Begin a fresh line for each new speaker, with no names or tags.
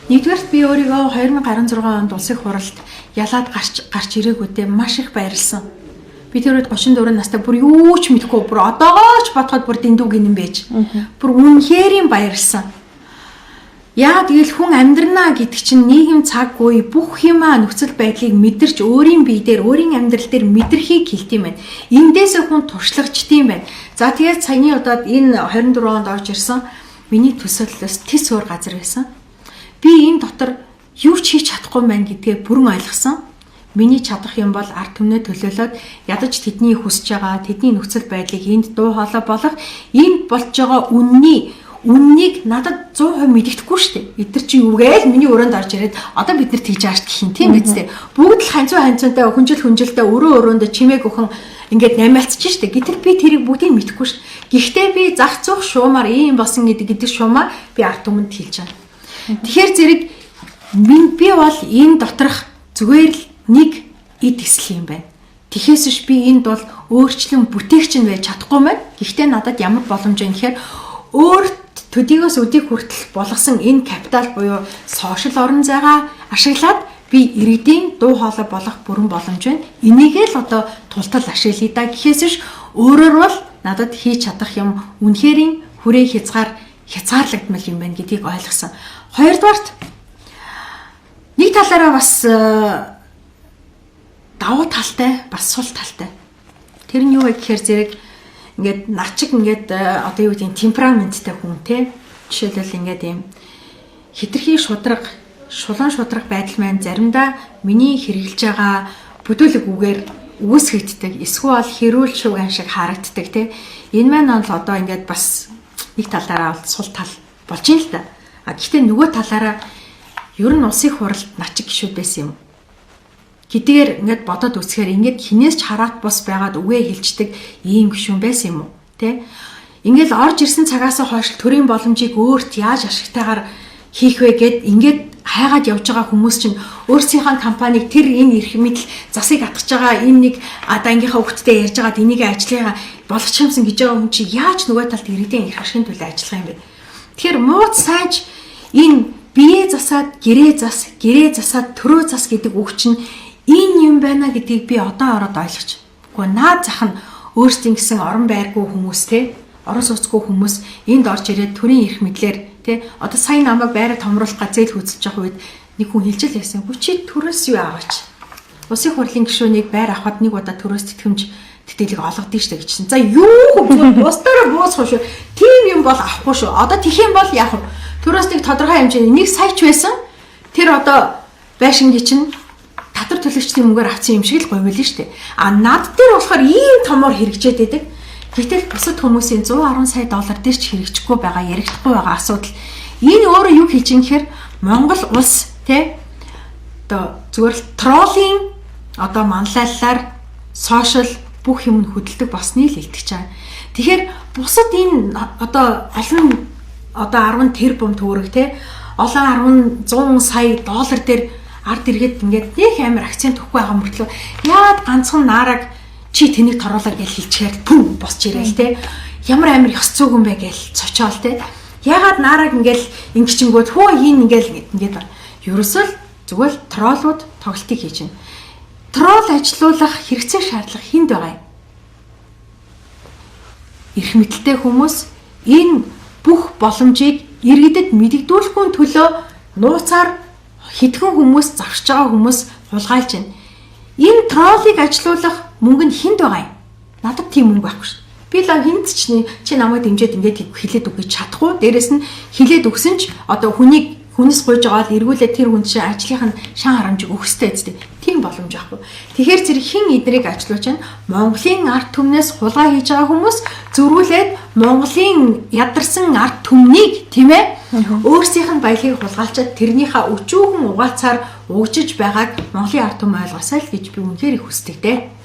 Нэгдүгээрт би өөрийгөө 2016 онд улсын хуралд ялаад гарч ирээгүйдээ маш их баярлсан. Би тэр үед 34 настай бүр юу ч мэдэхгүй бүр одоогооч бодоход бүр дэндүү гинэн байж. Бүр үнэхээр баярлсан. Яа тэгэл хүн амьдрнаа гэдэг чинь нийгэм цаг үе бүх юмаа нөхцөл байдлыг мэдэрч өөрийн бие дээр өөрийн амьдрал дээр мэдрхийг хэлт юм байна. Эндээсээ хүн туршлагачд юм байна. За тэгээд саяны удаад энэ 24 онд орж ирсэн миний төсөөллөөс тис өөр газар байсан. Би энэ дотор юу ч хийж чадахгүй мэн гэдгээ бүрэн ойлгосон. Миний чадах юм бол ард түмнээ төлөөлөөд ядаж тэдний хүсэж байгаа тэдний нөхцөл байдлыг энд дуу хоолой болох энд болж байгаа үннийг надад 100% мэддэхгүй шүү дээ. Эдгэр чи юугээл миний өрөөнд орж ирээд одоо бид нар тэгж ааш гэх юм тийм биз дээ. Бүгд л ханцуунтай хүнжилтэй өрөөндө чимээг өхөн ингээд намаалцж штэ. Гэтэл би тэрийг бүгдийг мэдэхгүй ш. Гэхдээ би зах зуух шуумаар ийм болсон гэдэг шуумаа би ард түмэнд хэлж байгаа. Тэгэхээр зэрэг би бол энэ доторх зүгээр л нэг эд эсэл юм байна. Тэхээс ш би энд бол өөрчлөн бүтээгч нь байж чадахгүй мэн. Гэхдээ надад ямар боломж вэ гэхээр өөрт төдийгөөс өдийг хүртэл болгосон энэ капитал буюу сошиал орон зайгаа ашиглаад би иргэдийн дуу хоолой болох бүрэн боломж байна. Энийг л одоо тултал ашиглая да гэхээс ш өөрөөр бол надад хийж чадах юм үнэхэрийн хүрээ хязгаарлагдмал юм байна гэдгийг ойлгосон. Хоёрдугаарт нэг талаараа бас давуу талтай бас сул талтай. Тэр нь юу вэ гэхээр зэрэг ингээд начиг ингээд одоо юу гэдэг темпераменттай хүн те жишээлбэл ингээд юм хитрхи шулуун шудраг байдал маань заримдаа миний хэрэгжилж байгаа бүдүүлэг үгээр үүсгэгддэг эсвэл хэрүүл шуган шиг харагддаг те энэ маань бол одоо ингээд бас нэг талаараа сул тал болж юм л та. Гэхдээ нөгөө талаараа ер нь улсын хуралд начиг гişүүд байсан юм. Хэдийгээр ингээд бодоод үзэхээр ингээд хинээс ч хараат бус байгаад үгээ хэлцдэг ийм гişүүн байсан юм уу те ингээд орж ирсэн цагаас хойш төрийн боломжийг өөрт яаж ашигтайгаар хийх вэ гэд ингээд хайгаад явж байгаа хүмүүс чинь өөрсдийнхээ компанийг тэр энэ эрх мэдэл засыг атгаж байгаа энэ нэг ангийнхаа хөвгтдээ ярьж байгаад энийг ажиллагаа болгоч юмсан гэж байгаа хүн чи яаж нөгөө талд иргэдийн эрх ашигын төлөө ажиллах юм бэ? Тэгэхээр мууц сайж энэ бие засаад гэрээ засаад төрөө зас гэдэг үг чинь энэ юм байна гэдгийг би одоо ороод ойлгож. Гэхдээ наад зах нь өөрсдийн гэсэн орон байргүй хүмүүс те орон сууцгүй хүмүүс энд орж ирээд төрийн эрх мэдлэр те одоо сайн намайг байраа томруулах газэл хүсэж байгаа үед нэг хүн хэлж л байсан. Чи төрөөс юу аваач? Улсын хурлын гишүүнийг байр авахад нэг удаа төрөөс тэтгэмж тэтгэлэг олгодсон шүү дээ гэсэн. За юу хөө бусдаараа буусах шүү. Тийм юм бол авахгүй шүү. Одоо тэх юм бол яах вэ? Төрөөс нэг тодорхой хэмжээний нэг саяч байсан. Тэр одоо байшингийн чинь татвар төлөгчдийн мөнгөөр авсан юм шиг л говьл нь штэ. Над дээр болохоор ийм томоор хэрэгжээд байдаг. Гэтэл бусад хүмүүсийн 110 сая доллар дээр ч хэрэгжихгүй байгаа, яригдахгүй байгаа асуудал. Энэ өөрөө юу хийж юм гэхээр Монгол улс те одоо зүгээр л троллинг одоо манлайлалаар сошиал бүх юм хөдөлдөг болсны л илтгэж байгаа. Тэгэхээр бусад энэ одоо олон одоо 10 тэрбум төгрөг те олон 100 сая доллар дээр ард иргэд ингээд нэг амар акцент өгөхгүй байгаа мөртлөө яад ганцхан наараг чи тэнийг торуулаа гэж хэлчихээр пүм босч ирээл те ямар амар ёс зүйн бэ гэж цочоол те ягаад наараг ингээд ингэчингүүд хөө хийн ингээд ерөөсөө зүгээр л троллууд тоглолтыг хийж байна. Тролл ажилуулах хэрэгцээ шаардлага хүнд байгаа юм. Эрх мэдэлтэй хүмүүс энэ бүх боломжийг иргэдэд мэдэгдүүлэхгүй төлөө нууцаар хэдхэн хүмүүс завшиж байгаа хүмүүс хулгайлж байна. Энэ троллыг ажилуулах мөнгө нь хүнд байгаа юм. Надад тийм мөнгө байхгүй шүү. Би л хинт чи намайг дэмжиж ингээд хэлээд өгч чадахгүй. Дээрэс нь хэлээд өгсөн ч одоо хүнээс гуйж байгаа л эргүүлээ тэр хүн чинь ажлынх нь шан харамжийг өгөхтэй эцтэй. Тийм боломж байхгүй. Тэгэхээр зэрэг хин эдрийг ажилуулж байна. Монголын ард түмнээс хулгай хийж байгаа хүмүүс зөрүүлээд Монголын ядарсан ард түмнийг тийм ээ өөрсдийнх нь баялагийг хулгайлчаад тэрнийхээ өчүүхэн угаацаар угжиж байгааг Монголын ард түмэн ойлгосоо л гэж би үнэхээр их хүсдэг те.